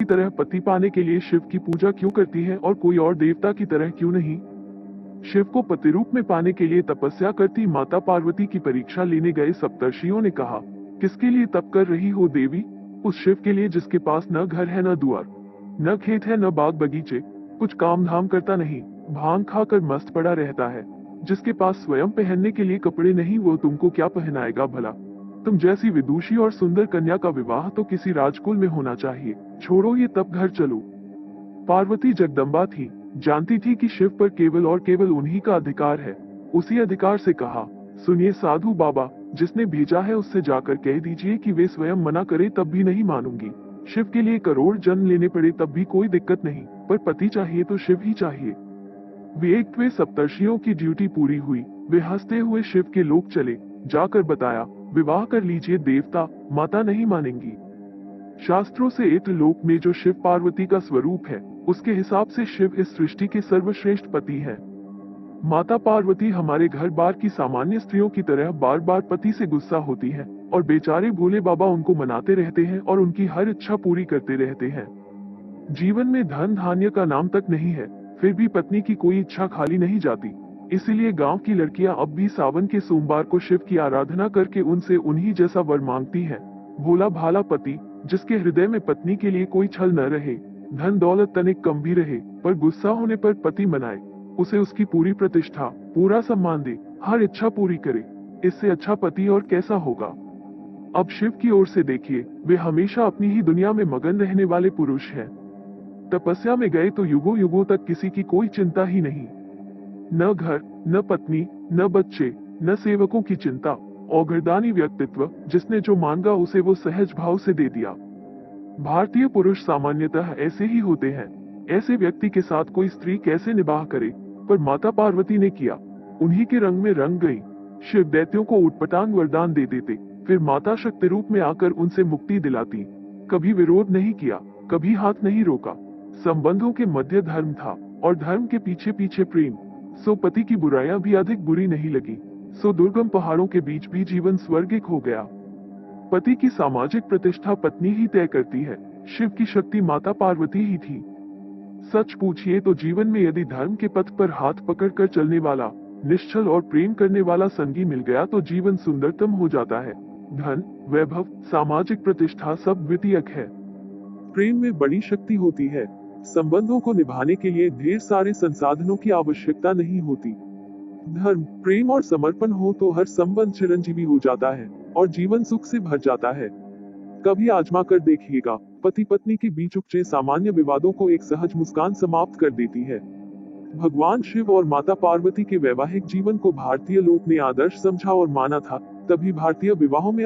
की तरह पति पाने के लिए शिव की पूजा क्यों करती है और कोई और देवता की तरह क्यों नहीं? शिव को पति रूप में पाने के लिए तपस्या करती माता पार्वती की परीक्षा लेने गए सप्तर्षियों ने कहा, किसके लिए तप कर रही हो देवी? उस शिव के लिए जिसके पास न घर है, न दुआर, न खेत है, न बाग बगीचे, कुछ काम धाम करता नहीं, भांग खाकर मस्त पड़ा रहता है, जिसके पास स्वयं पहनने के लिए कपड़े नहीं, वो तुमको क्या पहनाएगा भला? तुम जैसी विदुषी और सुंदर कन्या का विवाह तो किसी राजकुल में होना चाहिए। छोड़ो ये तप, घर चलो। पार्वती जगदम्बा थी, जानती थी कि शिव पर केवल और केवल उन्हीं का अधिकार है। उसी अधिकार से कहा, सुनिए साधु बाबा, जिसने भेजा है उससे जाकर कह दीजिए कि वे स्वयं मना करे तब भी नहीं मानूंगी। शिव के लिए करोड़ जन्म लेने पड़े तब भी कोई दिक्कत नहीं, पर पति चाहिए तो शिव ही चाहिए। वे सप्तर्षियों की ड्यूटी पूरी हुई। वे हंसते हुए शिव के लोक चले, जाकर बताया, विवाह कर लीजिए देवता, माता नहीं मानेंगी। शास्त्रों से इत्र लोक में जो शिव पार्वती का स्वरूप है, उसके हिसाब से शिव इस सृष्टि के सर्वश्रेष्ठ पति है। माता पार्वती हमारे घर बार की सामान्य स्त्रियों की तरह बार बार पति से गुस्सा होती है, और बेचारे भोले बाबा उनको मनाते रहते हैं और उनकी हर इच्छा पूरी करते रहते हैं। जीवन में धन धान्य का नाम तक नहीं है, फिर भी पत्नी की कोई इच्छा खाली नहीं जाती। इसीलिए गांव की लड़कियां अब भी सावन के सोमवार को शिव की आराधना करके उनसे उन्हीं जैसा वर मांगती हैं। भोला भाला पति, जिसके हृदय में पत्नी के लिए कोई छल न रहे, धन दौलत तनिक कम भी रहे, पर गुस्सा होने पर पति मनाए, उसे उसकी पूरी प्रतिष्ठा, पूरा सम्मान दे, हर इच्छा पूरी करे, इससे अच्छा पति और कैसा होगा? अब शिव की ओर से देखिए, वे हमेशा अपनी ही दुनिया में मगन रहने वाले पुरुष हैं। तपस्या में गए तो युगों युगों तक किसी की कोई चिंता ही नहीं, न घर, न पत्नी, न बच्चे, न सेवकों की चिंता। औघरदानी व्यक्तित्व, जिसने जो मांगा उसे वो सहज भाव से दे दिया। भारतीय पुरुष सामान्यतः ऐसे ही होते हैं। ऐसे व्यक्ति के साथ कोई स्त्री कैसे निबाह करे, पर माता पार्वती ने किया, उन्हीं के रंग में रंग गई। शिव दैत्यों को उटपटांग वरदान दे देते, फिर माता शक्ति रूप में आकर उनसे मुक्ति दिलाती। कभी विरोध नहीं किया, कभी हाथ नहीं रोका। संबंधों के मध्य धर्म था, और धर्म के पीछे पीछे प्रेम। सो पति की बुराइयां भी अधिक बुरी नहीं लगी। सो दुर्गम पहाड़ों के बीच भी जीवन स्वर्गिक हो गया। पति की सामाजिक प्रतिष्ठा पत्नी ही तय करती है। शिव की शक्ति माता पार्वती ही थी। सच पूछिए तो जीवन में यदि धर्म के पथ पर हाथ पकड़कर चलने वाला, निश्चल और प्रेम करने वाला संगी मिल गया तो जीवन सुंदरतम हो जाता है। धन, वैभव, सामाजिक प्रतिष्ठा सब द्वितीयक है। प्रेम में बड़ी शक्ति होती है। संबंधों को निभाने के लिए ढेर सारे संसाधनों की आवश्यकता नहीं होती। धर्म, प्रेम और समर्पण हो तो हर संबंध चिरंजीवी हो जाता है, और जीवन सुख से भर जाता है। कभी आजमा कर देखिएगा, पति पत्नी के बीच उपजे सामान्य विवादों को एक सहज मुस्कान समाप्त कर देती है। भगवान शिव और माता पार्वती के वैवाहिक जीवन को भारतीय लोक ने आदर्श समझा और माना था, तभी भारतीय विवाहों में